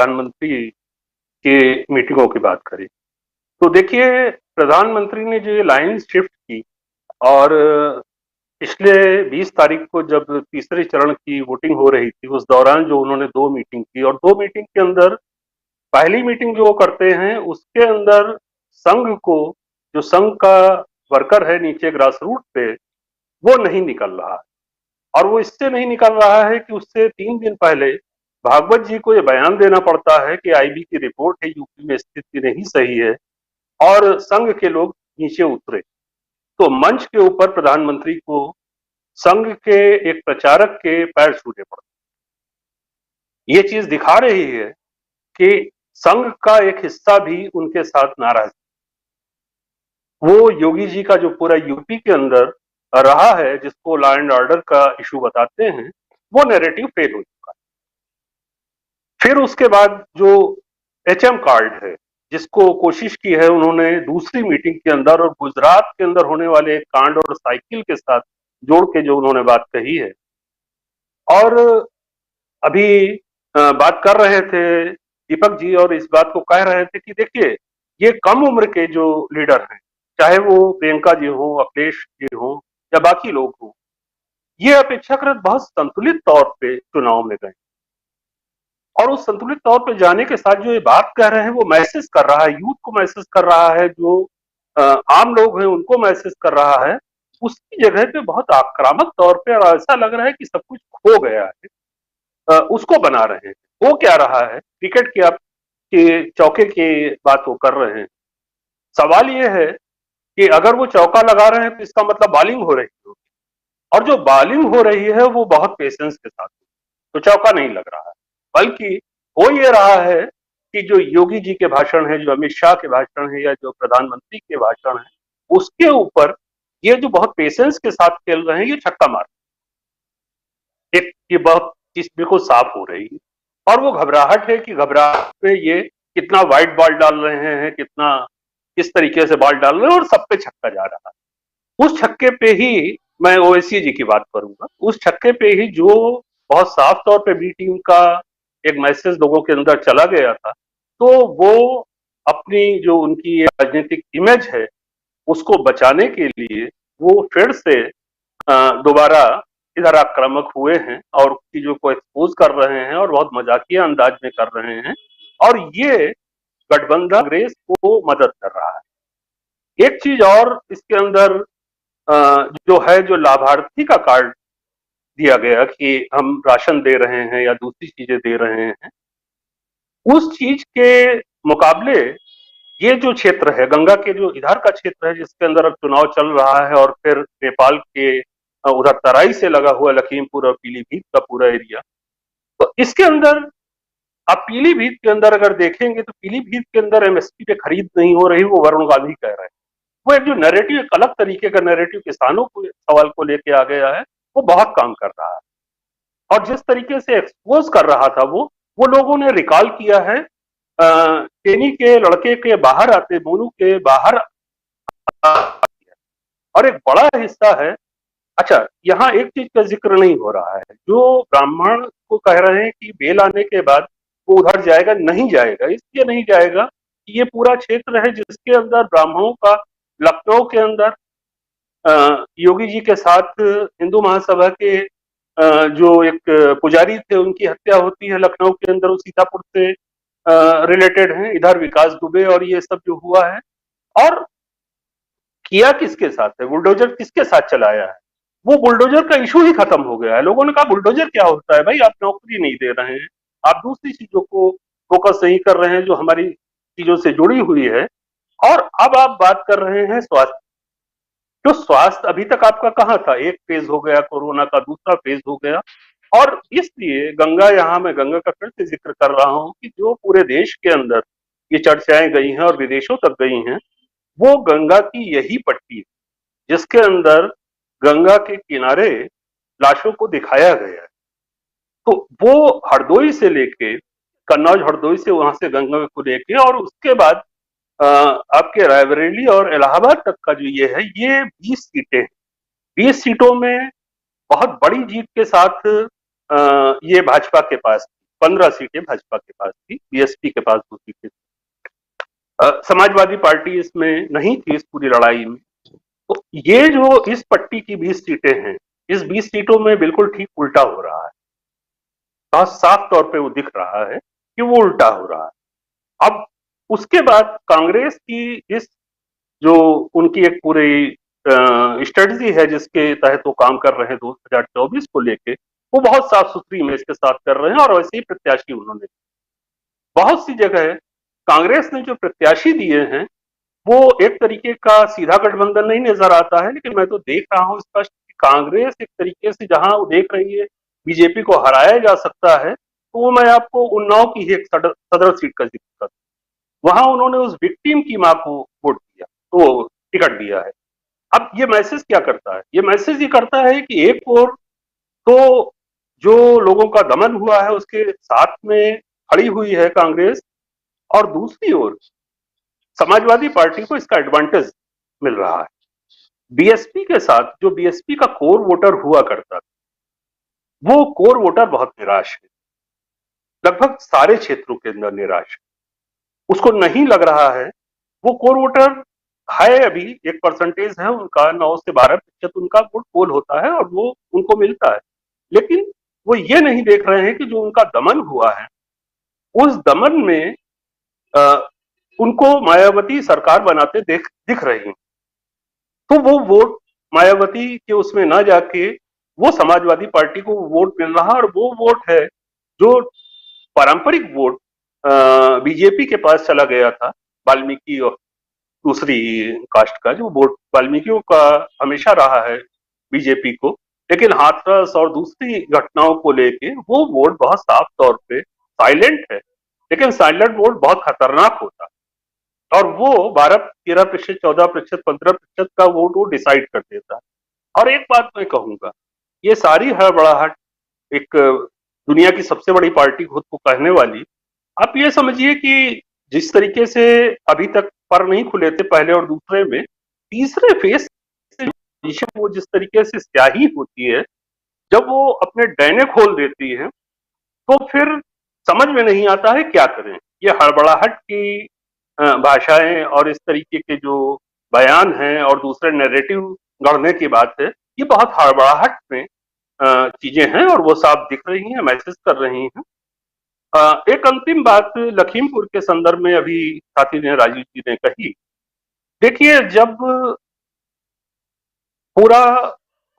प्रधानमंत्री की मीटिंगों की बात करें तो देखिए प्रधानमंत्री ने जो ये लाइन शिफ्ट की और पिछले 20 तारीख को जब तीसरे चरण की वोटिंग हो रही थी उस दौरान जो उन्होंने दो मीटिंग की और दो मीटिंग के अंदर पहली मीटिंग जो वो करते हैं उसके अंदर संघ को जो संघ का वर्कर है नीचे ग्रास रूट पे वो नहीं निकल रहा है और वो इससे नहीं निकल रहा है कि उससे 3 दिन पहले भागवत जी को ये बयान देना पड़ता है कि आईबी की रिपोर्ट है यूपी में स्थिति नहीं सही है और संघ के लोग नीचे उतरे तो मंच के ऊपर प्रधानमंत्री को संघ के एक प्रचारक के पैर छूने पड़ते। ये चीज दिखा रही है कि संघ का एक हिस्सा भी उनके साथ नाराज। वो योगी जी का जो पूरा यूपी के अंदर रहा है जिसको लॉ एंड ऑर्डर का इशू बताते हैं वो नैरेटिव फेल हो चुका है। फिर उसके बाद जो एचएम कार्ड है जिसको कोशिश की है उन्होंने दूसरी मीटिंग के अंदर और गुजरात के अंदर होने वाले एक कांड और साइकिल के साथ जोड़ के जो उन्होंने बात कही है और अभी बात कर रहे थे दीपक जी और इस बात को कह रहे थे कि देखिए ये कम उम्र के जो लीडर हैं चाहे वो प्रियंका जी हो अखिलेश जी हो या बाकी लोग हो ये अपेक्षाकृत बहुत संतुलित तौर पे चुनाव में गए और उस संतुलित तौर पे जाने के साथ जो ये बात कह रहे हैं वो मैसेज कर रहा है यूथ को मैसेज कर रहा है जो आम लोग हैं उनको मैसेज कर रहा है उसकी जगह पे बहुत आक्रामक तौर पे और ऐसा लग रहा है कि सब कुछ खो गया है उसको बना रहे हैं। वो क्या रहा है क्रिकेट की आप के चौके की बात वो कर रहे हैं। सवाल ये है कि अगर वो चौका लगा रहे हैं तो इसका मतलब बॉलिंग हो रही होगी और जो बॉलिंग हो रही है वो बहुत पेशेंस के साथ तो चौका नहीं लग रहा है बल्कि हो ये रहा है कि जो योगी जी के भाषण है जो अमित शाह के भाषण है या जो प्रधानमंत्री के भाषण है उसके ऊपर ये जो बहुत पेशेंस के साथ खेल रहे हैं ये छक्का मार एक ये बहुत चीज बिल्कुल साफ हो रही है और वो घबराहट है कि घबराहट पे ये कितना वाइड बॉल डाल रहे हैं कितना किस तरीके से बॉल डाल रहे हैं और सब पे छक्का जा रहा है। उस छक्के पे ही मैं ओवैसी जी की बात करूंगा उस छक्के पे ही जो बहुत साफ तौर पे बी टीम का एक मैसेज लोगों के अंदर चला गया था तो वो अपनी जो उनकी राजनीतिक इमेज है उसको बचाने के लिए वो फिर से दोबारा इधर आक्रामक हुए हैं और चीजों को एक्सपोज कर रहे हैं और बहुत मजाकिया अंदाज में कर रहे हैं और ये गठबंधन कांग्रेस को मदद कर रहा है। एक चीज और इसके अंदर जो है जो लाभार्थी का कार्ड दिया गया कि हम राशन दे रहे हैं या दूसरी चीजें दे रहे हैं उस चीज के मुकाबले ये जो क्षेत्र है गंगा के जो इधर का क्षेत्र है जिसके अंदर अब चुनाव चल रहा है और फिर नेपाल के उधर तराई से लगा हुआ लखीमपुर और पीलीभीत का पूरा एरिया तो इसके अंदर आप पीलीभीत के अंदर अगर देखेंगे तो पीलीभीत के अंदर एमएसपी पे खरीद नहीं हो रही वो वरुण गांधी कह रहे हैं। वो एक जो नैरेटिव एक अलग तरीके का नैरेटिव किसानों को सवाल को लेके आ गया है वो बहुत काम कर रहा है और जिस तरीके से एक्सपोज कर रहा था वो लोगों ने रिकॉल किया है टेनी के लड़के के बाहर आते मोनू के बाहर और एक बड़ा हिस्सा है। अच्छा यहाँ एक चीज का जिक्र नहीं हो रहा है जो ब्राह्मण को कह रहे हैं कि बेल आने के बाद वो उधर जाएगा नहीं जाएगा इसलिए नहीं जाएगा कि ये पूरा क्षेत्र है जिसके अंदर ब्राह्मणों का लखनऊ के अंदर योगी जी के साथ हिंदू महासभा के जो एक पुजारी थे उनकी हत्या होती है लखनऊ के अंदर वो सीतापुर से रिलेटेड है इधर विकास दुबे और ये सब जो हुआ है और किया किसके साथ है बुलडोजर किसके साथ चलाया है वो बुलडोजर का इशू ही खत्म हो गया है। लोगों ने कहा बुलडोजर क्या होता है भाई आप नौकरी नहीं दे रहे हैं आप दूसरी चीजों को फोकस नहीं कर रहे हैं जो हमारी चीजों से जुड़ी हुई है और अब आप बात कर रहे हैं स्वास्थ्य तो स्वास्थ्य अभी तक आपका कहाँ था एक फेज हो गया कोरोना का दूसरा फेज हो गया और इसलिए गंगा यहाँ मैं गंगा का फिर से जिक्र कर रहा हूँ कि जो पूरे देश के अंदर ये चर्चाएं गई हैं और विदेशों तक गई हैं वो गंगा की यही पट्टी है जिसके अंदर गंगा के किनारे लाशों को दिखाया गया है। तो वो हरदोई से लेके कन्नौज हरदोई से वहां से गंगा को लेके और उसके बाद आपके रायबरेली और इलाहाबाद तक का जो ये है ये 20 सीटें हैं। 20 सीटों में बहुत बड़ी जीत के साथ ये भाजपा के पास 15 सीटें भाजपा के पास थी, बीएसपी के पास 2 सीटें थी। समाजवादी पार्टी इसमें नहीं थी इस पूरी लड़ाई में। तो ये जो इस पट्टी की 20 सीटें हैं, इस 20 सीटों में बिल्कुल ठीक उल्टा हो रहा है। बहुत साफ तौर पे वो दिख रहा है कि वो उल्टा हो रहा है। अब उसके बाद कांग्रेस की इस जो उनकी एक पूरी स्ट्रेटजी है जिसके तहत वो काम कर रहे हैं 2024 को लेके, वो बहुत साफ सुथरी इमेज के साथ कर रहे हैं और वैसे ही प्रत्याशी उन्होंने बहुत सी जगह कांग्रेस ने जो प्रत्याशी दिए हैं वो एक तरीके का सीधा गठबंधन नहीं नजर आता है, लेकिन मैं तो देख रहा हूं स्पष्ट कि कांग्रेस एक तरीके से जहां वो देख रही है बीजेपी को हराया जा सकता है, तो वो मैं आपको उन्नाव की ही एक सदर सीट का जिक्र करता हूं। वहां उन्होंने उस विक्टिम की मां को वोट दिया, तो टिकट दिया है। अब ये मैसेज क्या करता है? ये मैसेज ये करता है कि एक और तो जो लोगों का दमन हुआ है उसके साथ में खड़ी हुई है कांग्रेस, और दूसरी ओर समाजवादी पार्टी को इसका एडवांटेज मिल रहा है। बीएसपी के साथ जो बीएसपी का कोर वोटर हुआ करता था, वो कोर वोटर बहुत निराश है, लगभग सारे क्षेत्रों के अंदर निराश है। उसको नहीं लग रहा है, वो कोर वोटर है अभी, एक परसेंटेज है उनका, 9 से 12% उनका वोट पोल होता है और वो उनको मिलता है, लेकिन वो ये नहीं देख रहे हैं कि जो उनका दमन हुआ है उस दमन में उनको मायावती सरकार बनाते दिख रही है। तो वो वोट मायावती के उसमें ना जाके वो समाजवादी पार्टी को वोट मिल रहा, और वो वोट है जो पारंपरिक वोट बीजेपी के पास चला गया था, वाल्मीकि और दूसरी कास्ट का जो वोट वाल्मीकियों का हमेशा रहा है बीजेपी को, लेकिन हाथरस और दूसरी घटनाओं को लेके वो वोट बहुत साफ तौर पे साइलेंट है, लेकिन साइलेंट वोट बहुत खतरनाक होता है और वो 12-13%, 14%, 15% का वोट वो डिसाइड कर देता है। और एक बात मैं कहूंगा, ये सारी हड़बड़ाहट एक दुनिया की सबसे बड़ी पार्टी खुद को कहने वाली, आप ये समझिए कि जिस तरीके से अभी तक पर नहीं खुले थे पहले और दूसरे में, तीसरे फेस से वो जिस तरीके से स्याही होती है, जब वो अपने डैने खोल देती है तो फिर समझ में नहीं आता है क्या करें। ये हड़बड़ाहट की भाषाएं और इस तरीके के जो बयान हैं और दूसरे नैरेटिव गढ़ने की बात है, ये बहुत हड़बड़ाहट में चीजें हैं और वो साफ दिख रही हैं, मैसेज कर रही हैं। एक अंतिम बात लखीमपुर के संदर्भ में अभी साथी ने, राजीव जी ने कही, देखिए जब पूरा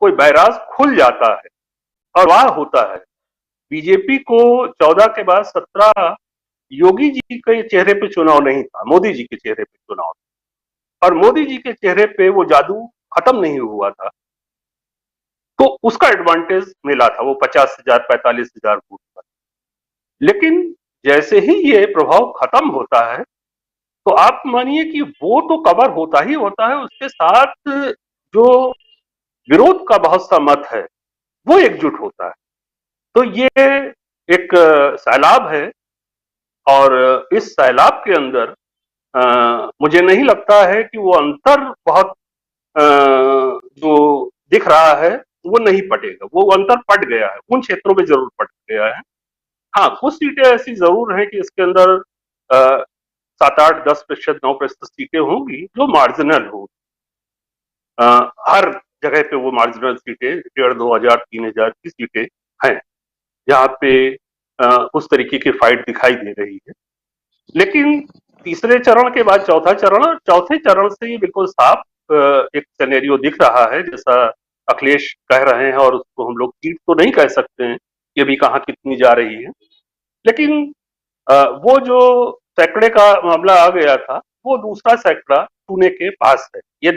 कोई बैराज खुल जाता है और वाह होता है, बीजेपी को 14 के बाद 17 योगी जी के चेहरे पे चुनाव नहीं था, मोदी जी के चेहरे पे चुनाव था, और मोदी जी के चेहरे पे वो जादू खत्म नहीं हुआ था, तो उसका एडवांटेज मिला था वो 50,000 45,000 वोट पर। लेकिन जैसे ही ये प्रभाव खत्म होता है तो आप मानिए कि वो तो कवर होता ही होता है, उसके साथ जो विरोध का बहुत सा मत है वो एकजुट होता है। तो ये एक सैलाब है, और इस सैलाब के अंदर मुझे नहीं लगता है कि वो अंतर बहुत जो दिख रहा है वो नहीं पटेगा, वो अंतर पट गया है, उन क्षेत्रों में जरूर पट गया है। हाँ, कुछ सीटें ऐसी जरूर हैं कि इसके अंदर 7-8-10%, 9% सीटें होंगी जो मार्जिनल हो, हर जगह पे वो मार्जिनल सीटें 1,500, 2,000, 3,000 की सीटें हैं जहाँ पे उस तरीके की फाइट दिखाई दे रही है। लेकिन तीसरे चरण के बाद चौथे चरण से ये बिल्कुल साफ एक सिनेरियो दिख रहा है, जैसा अखिलेश कह रहे हैं, और उसको हम लोग सीट तो नहीं कह सकते हैं, ये भी कहाँ कितनी जा रही है, लेकिन वो जो सैकड़े का मामला आ गया था वो दूसरा सैकड़ा छूने के पास है, ये